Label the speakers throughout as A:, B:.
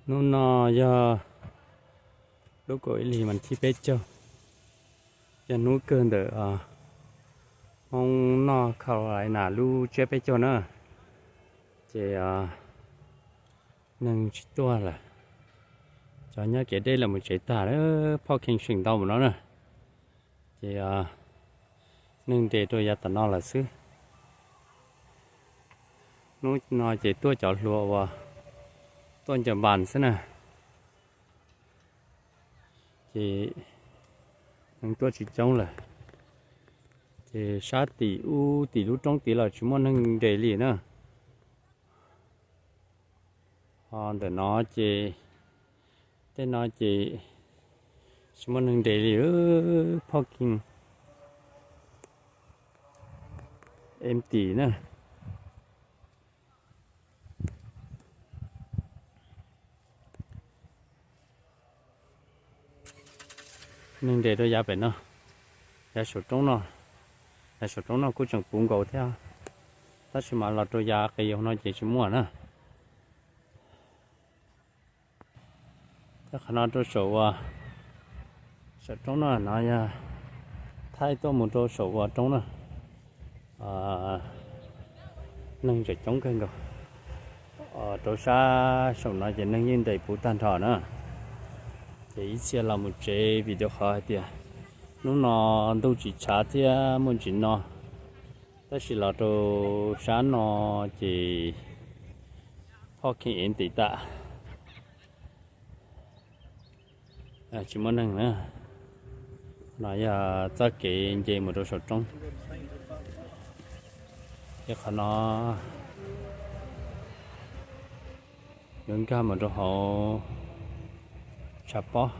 A: nó giờ lúc cuối thì mình chỉ biết cho giờ núi cơn đỡ mong nó khâu lại là lu chưa biết cho nữa thì nâng chỉ tua là cho nhớ cái đây là một chế tả đó parking chuyển đầu của nó nè thì nâng để tôi ra tận nó là xứ nó chỉ tua chọn lúa và tôi chọn bàn xứ nè thì nâng tua chỉ trống là thì sát tỷ u tỷ lúc trong tỷ là chúng mình nâng để liền nữa để nó chỉ tên nó chỉ chúng mình để liền parking em tỷ nữa nên để tôi giá bên nó giá số trống nó cũng chẳng cuốn cầu theo tất nhiên mà là tôi giá cái nó chỉ mua nữa chắc khả năng tôi số trống nó nói thay tôi một tôi số trống nó nâng chỉ trống kênh rồi tôi xa số nó chỉ nâng nhìn đầy bút tan thọ nữa thì sẽ là một chế video khó thì nó đâu chỉ trả thì muốn chỉ nó đó là tôi sáng nó chỉ parking in tỷ tạ chỉ muốn nâng nữa nói giờ tất cái gì một đồ sốt trong cái khả nó những cái mà đồ họ chắp bó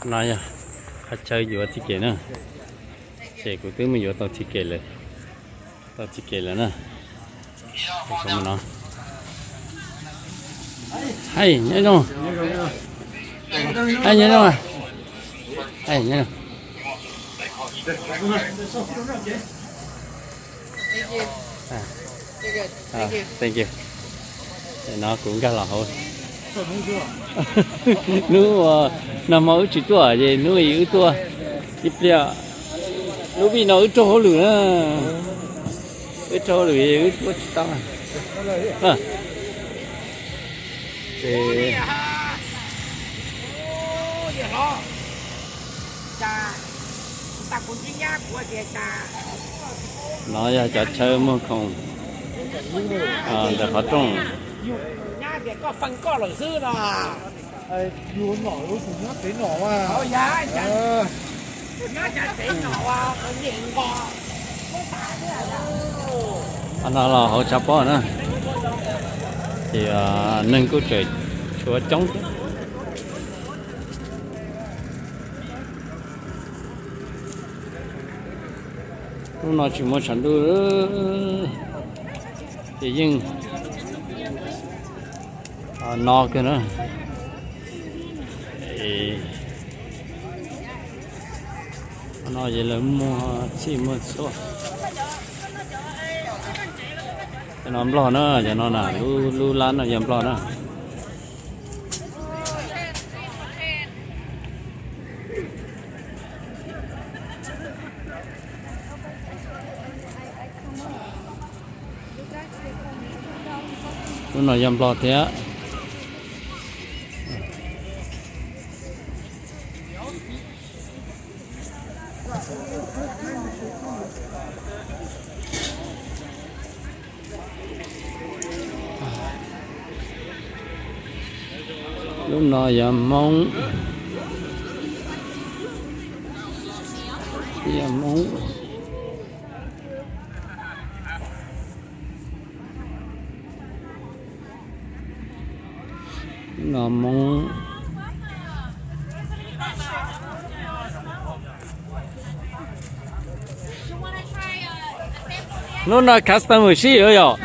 A: nói à khách chơi vừa thiết kế nữa xe của tôi mình vừa tao thiết kế lại nè xong nó hay nhớ không hay nhớ không à hay nhớ thank you nó cũng khá là hôi nếu nằm ở chỉ tua gì nếu yếu tua ít liệu nếu bị nó trâu lửa trâu lửa yếu tua chỉ tao thì nó ra chợ chơi mà không để họ trồng
B: để có phân có lợi sư là
C: vô nọ vô súng nhát tới nọ mà
B: giá nhát chả tới nọ à còn nhìn qua
A: anh đó là họ chắp bó nữa thì nâng cứ trời chúa trống lúc nào chỉ muốn sản đưa thì nhưng no cái nữa nó vậy là mua chỉ mua số cái nó lo nữa cho nó là lu lan nó dám lo nữa nó dám lo thế lúc nào dám mong nó mong nó là customer gì rồi哟？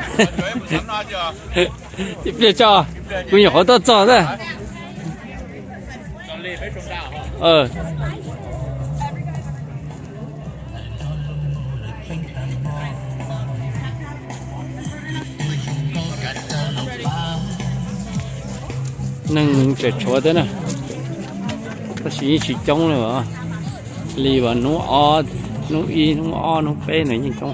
A: 你别叫，不有好多找的。nâng sẽ chúa thế này có chỉ trống nữa lì vào nó o nó y nó o nó bé này nhìn không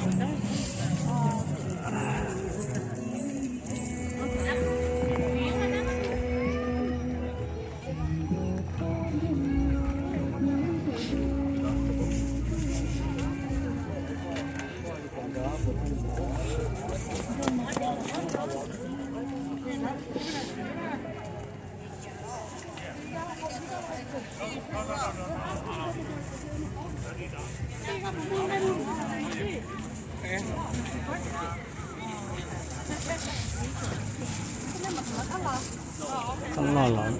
A: không lo lắng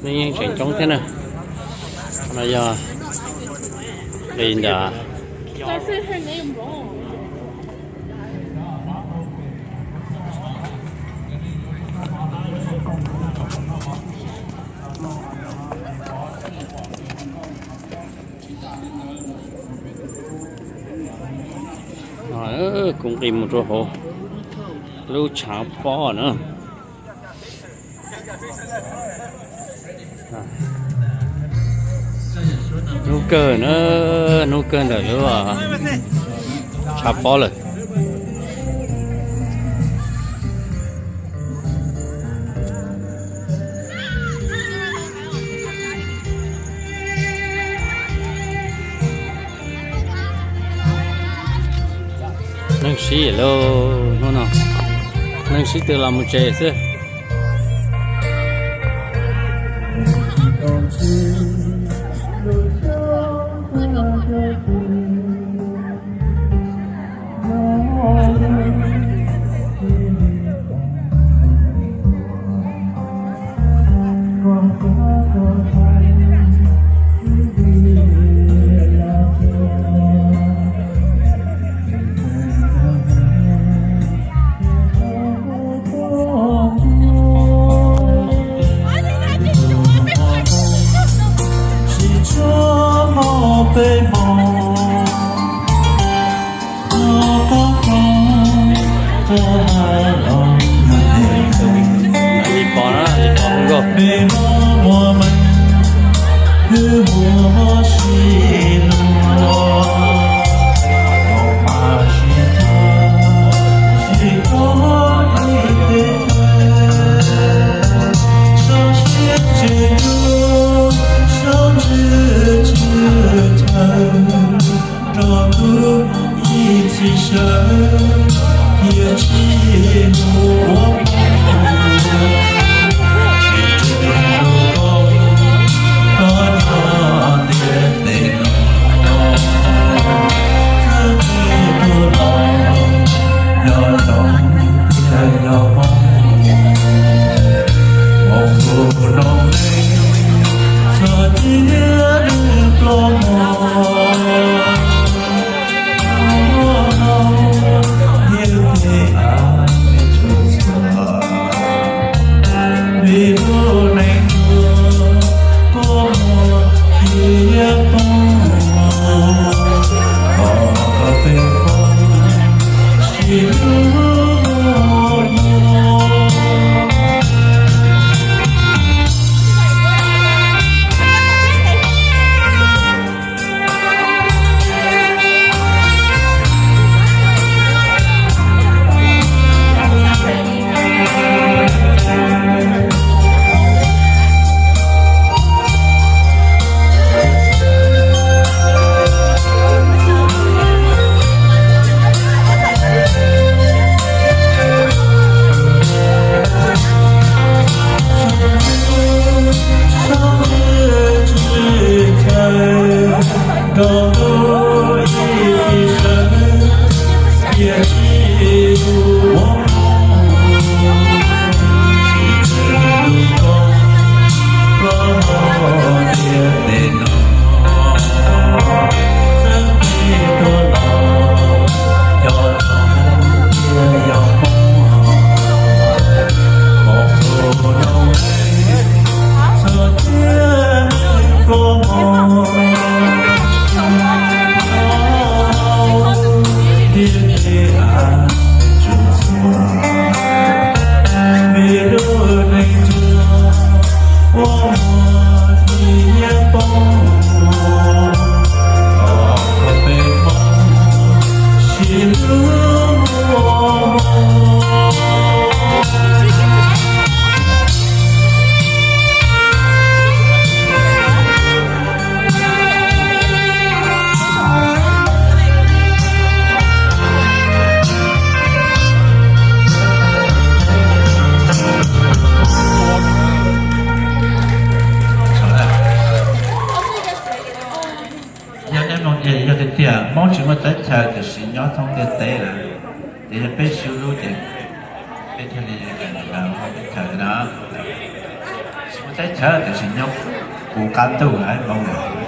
A: nên chuyện trống thế này bây giờ đi đã cũng tìm một chỗ hồ lưu cháo bò nữa nấu cơm nữa nấu cơm rồi nữa cháo bò rồi nâng xí lô nó nào nâng xí từ làm một chế chứ đi bỏ nó không có
D: Yeah. cầu đôi khi sớm也一路我mong chúng ta tới chờ được sự nhớ thông tin tế là để biết sự lưu điện biết theo lý cái này là không biết chờ đó chúng ta tới chờ được sự nhớ của cán tu lại mong được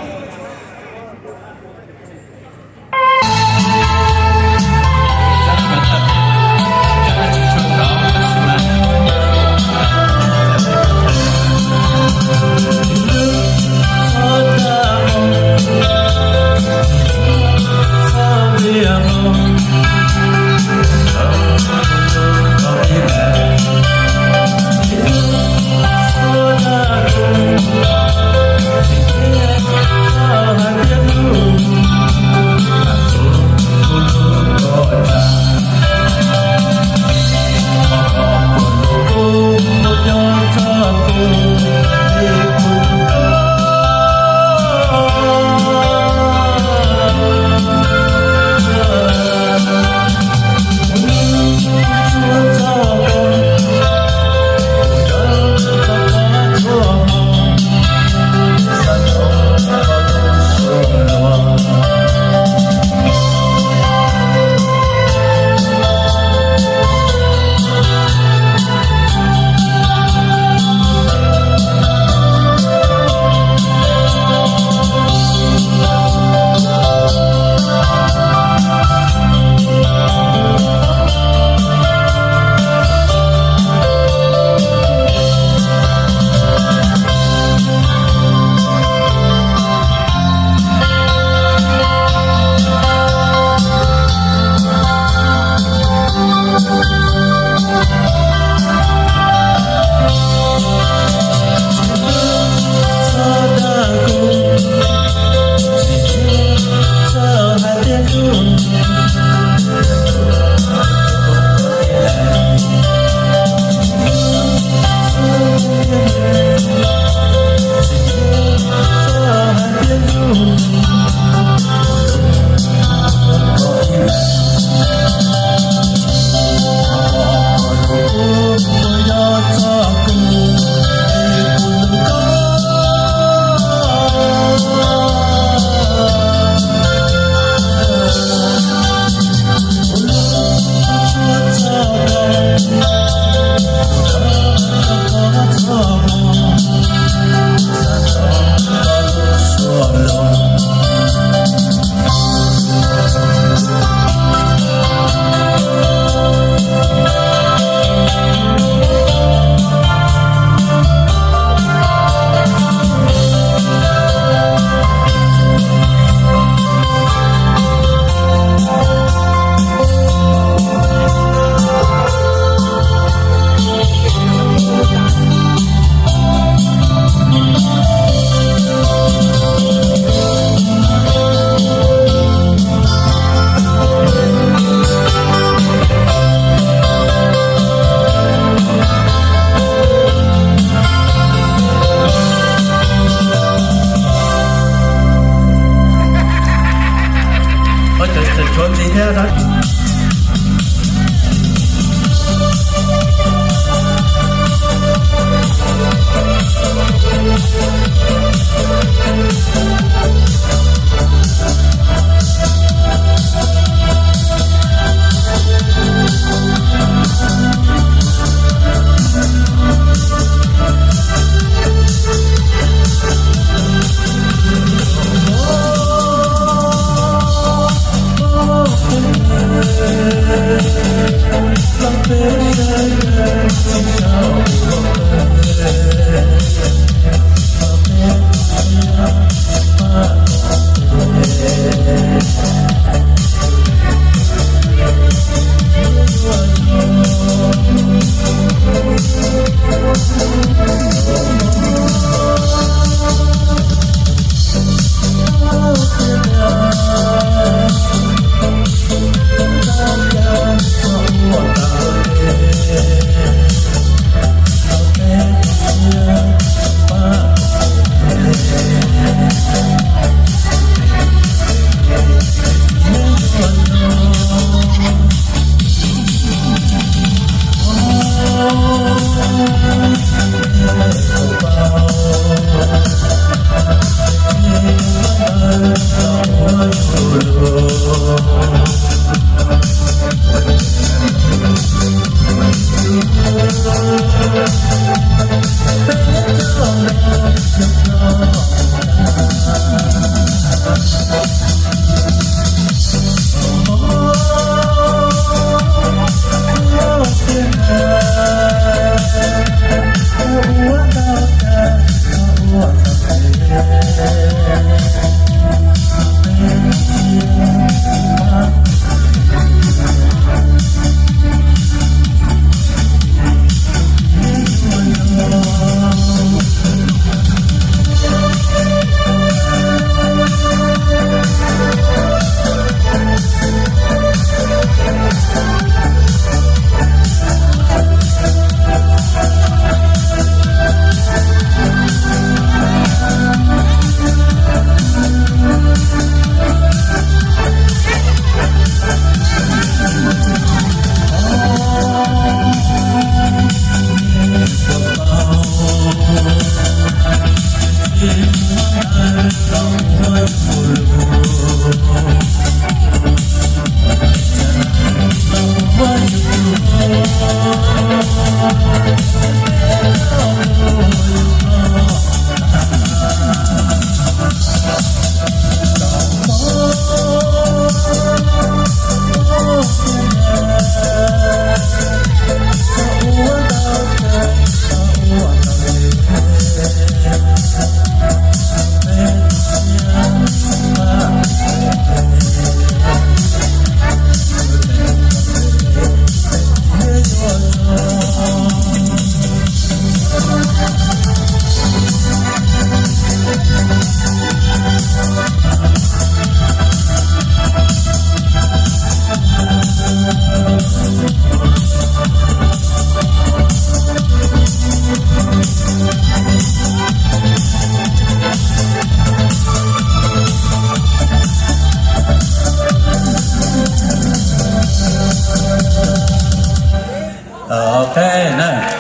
D: thế này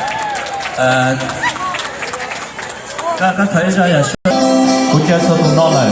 D: các thấy ra là cũng chơi số tụng non này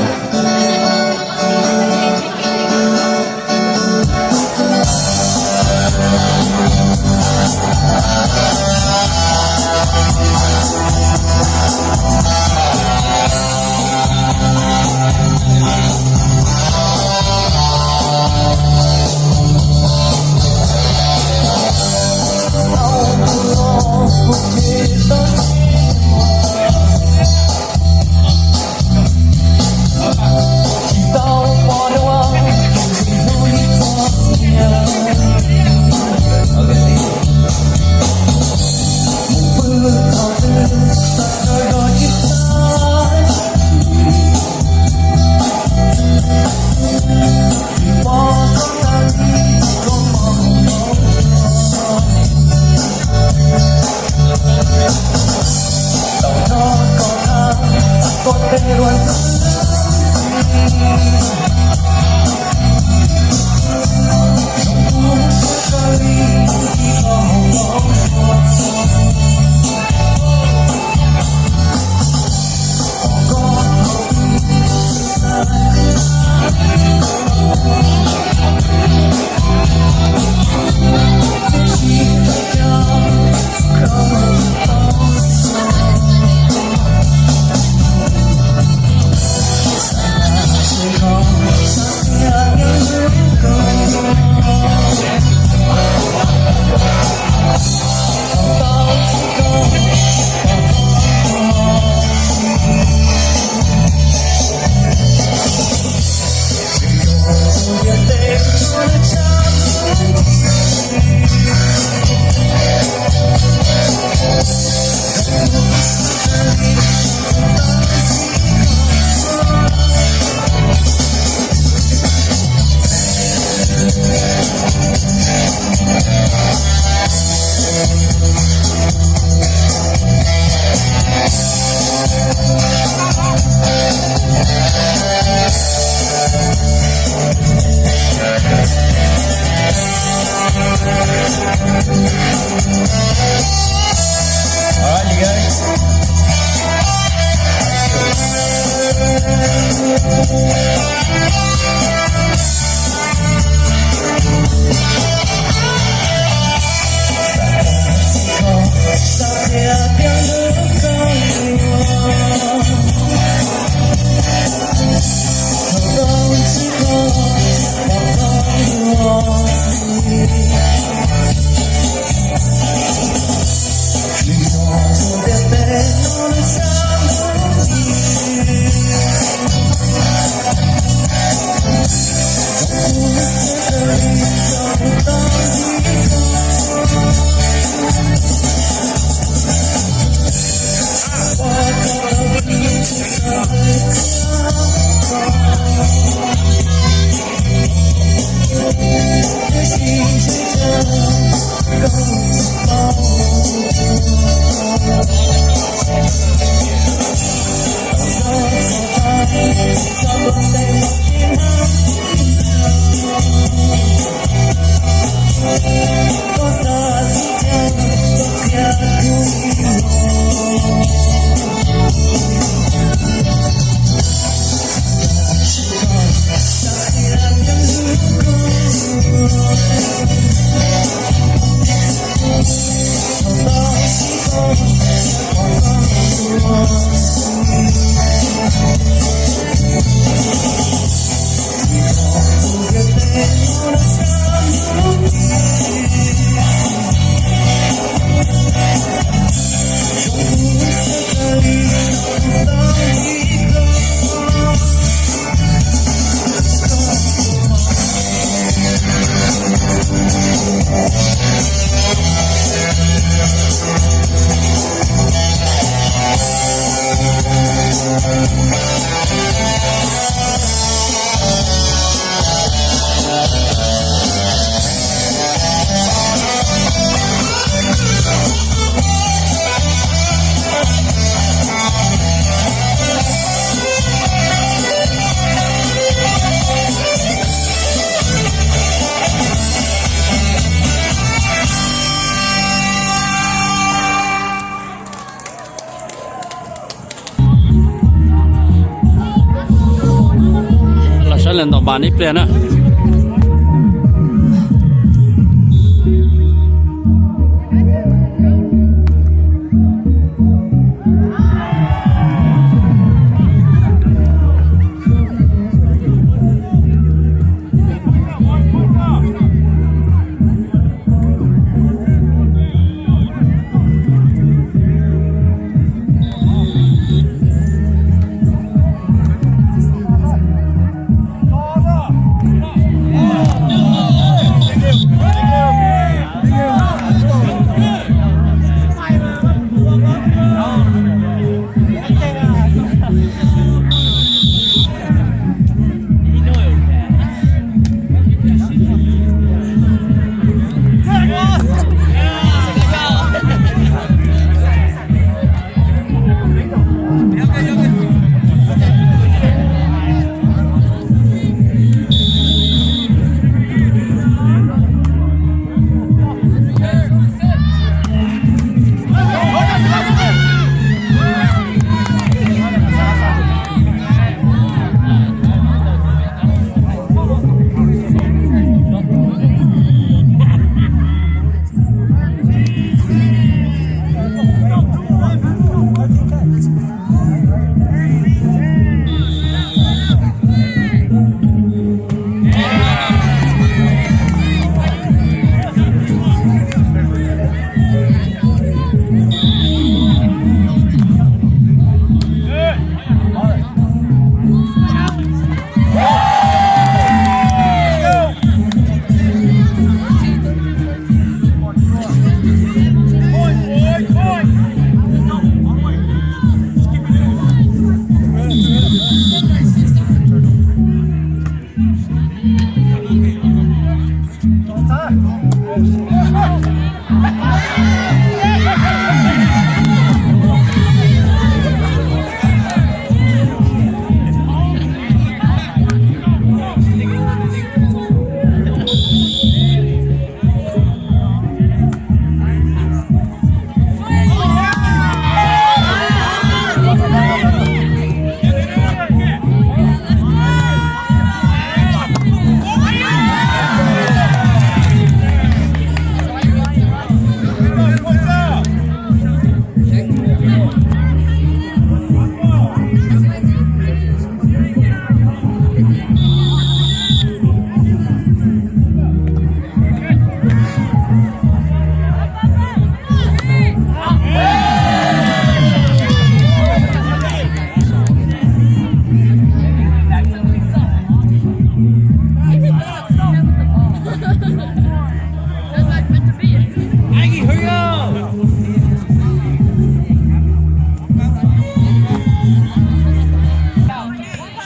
A: bán ít tiền à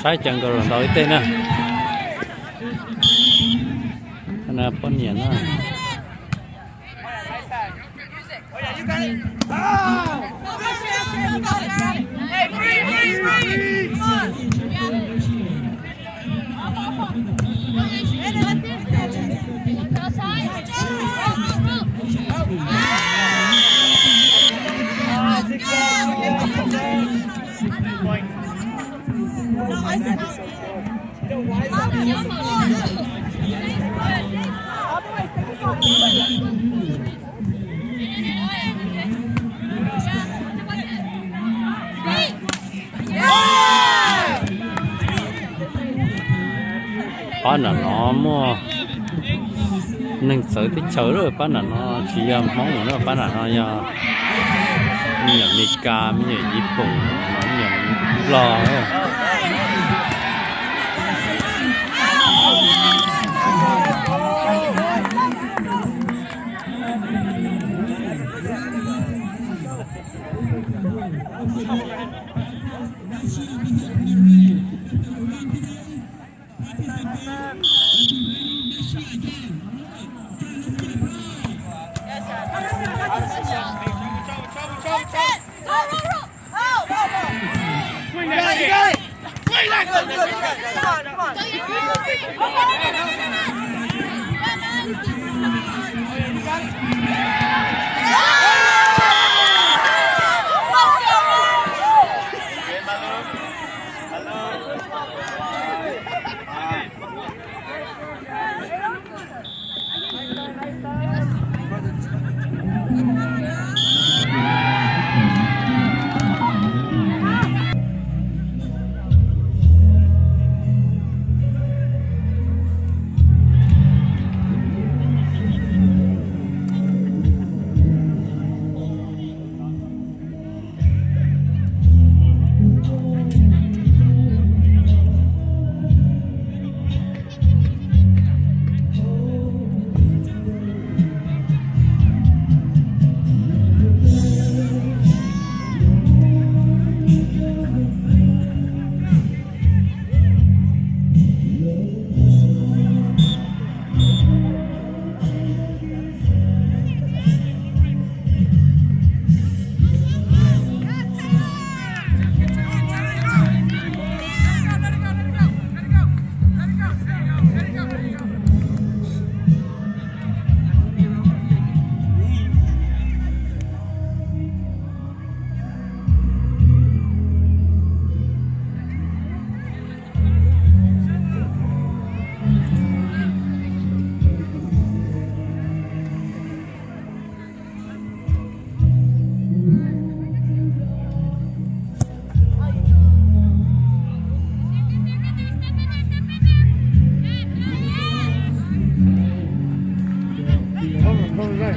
A: sai chẳng có rồi tới tên nè anh là con nhện à bán là nó mua nên sợ cái chở rồi bán là nó chỉ món của nó bán là nó giờ nhiều Nika nhiều Nhật Bản nhiều lo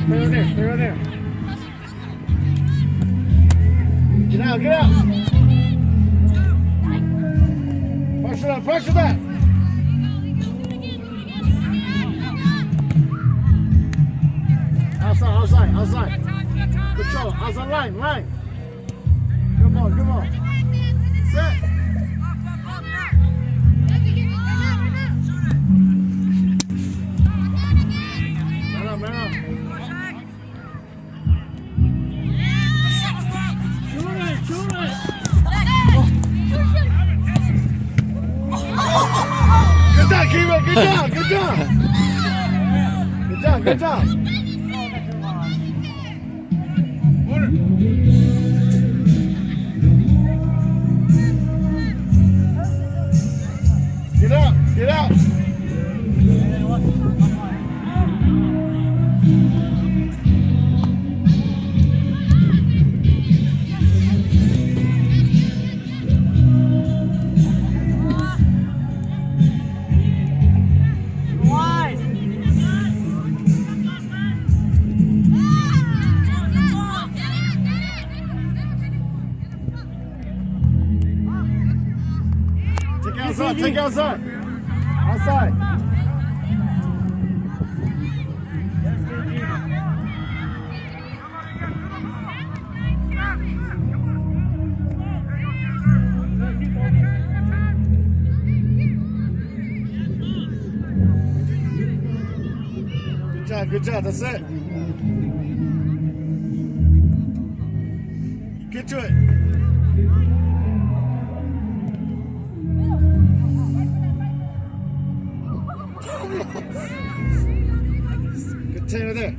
C: Stay right there. Get out. Pressure that. Outside. Control, outside line. Come on. Set. Man up. Shoot it. Good job, Kiva. Good job. Get out. Take outside. Good job. That's it. Get to it. Container there.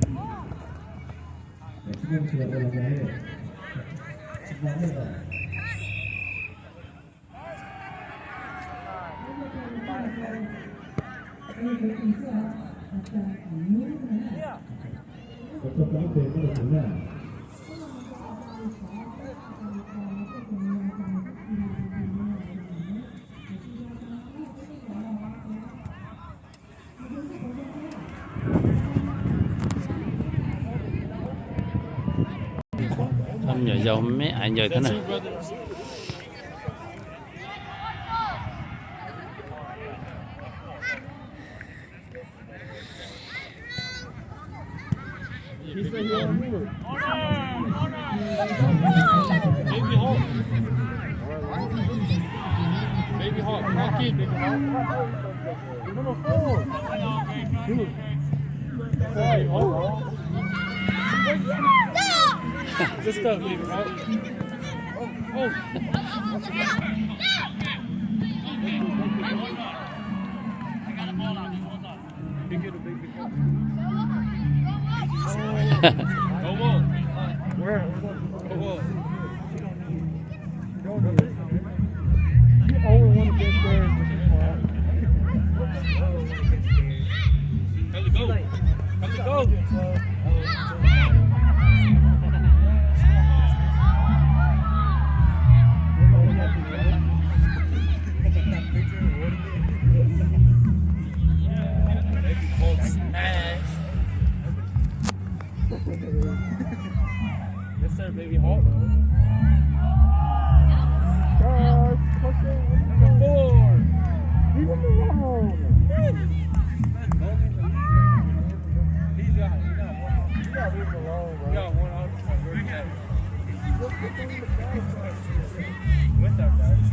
A: Không nhờ dầu mấy anh giờ thế này.
B: Baby hot, baby hot. Number 4. Sorry, just go, baby hot. Go ball. Where? Go ball. You always want to get there. Come to go. Yes, sir, baby hawk. Number 4. Leave him alone. He got leave him alone, bro. You got 100%. What's up, guys?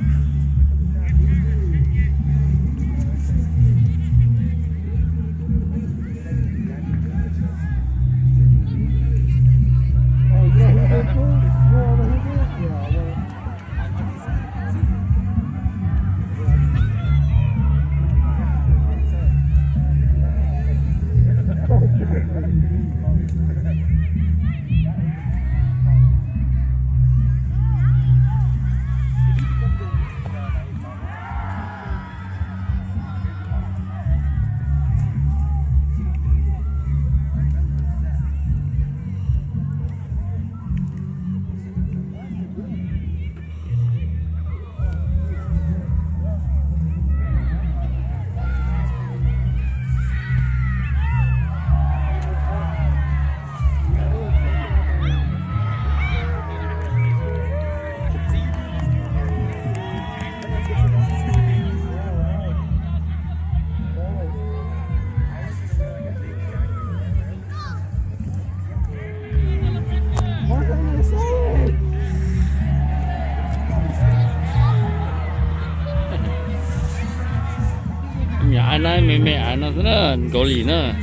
A: mẹ nó rất là có lý nữa.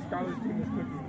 B: Skylar's team is cooking.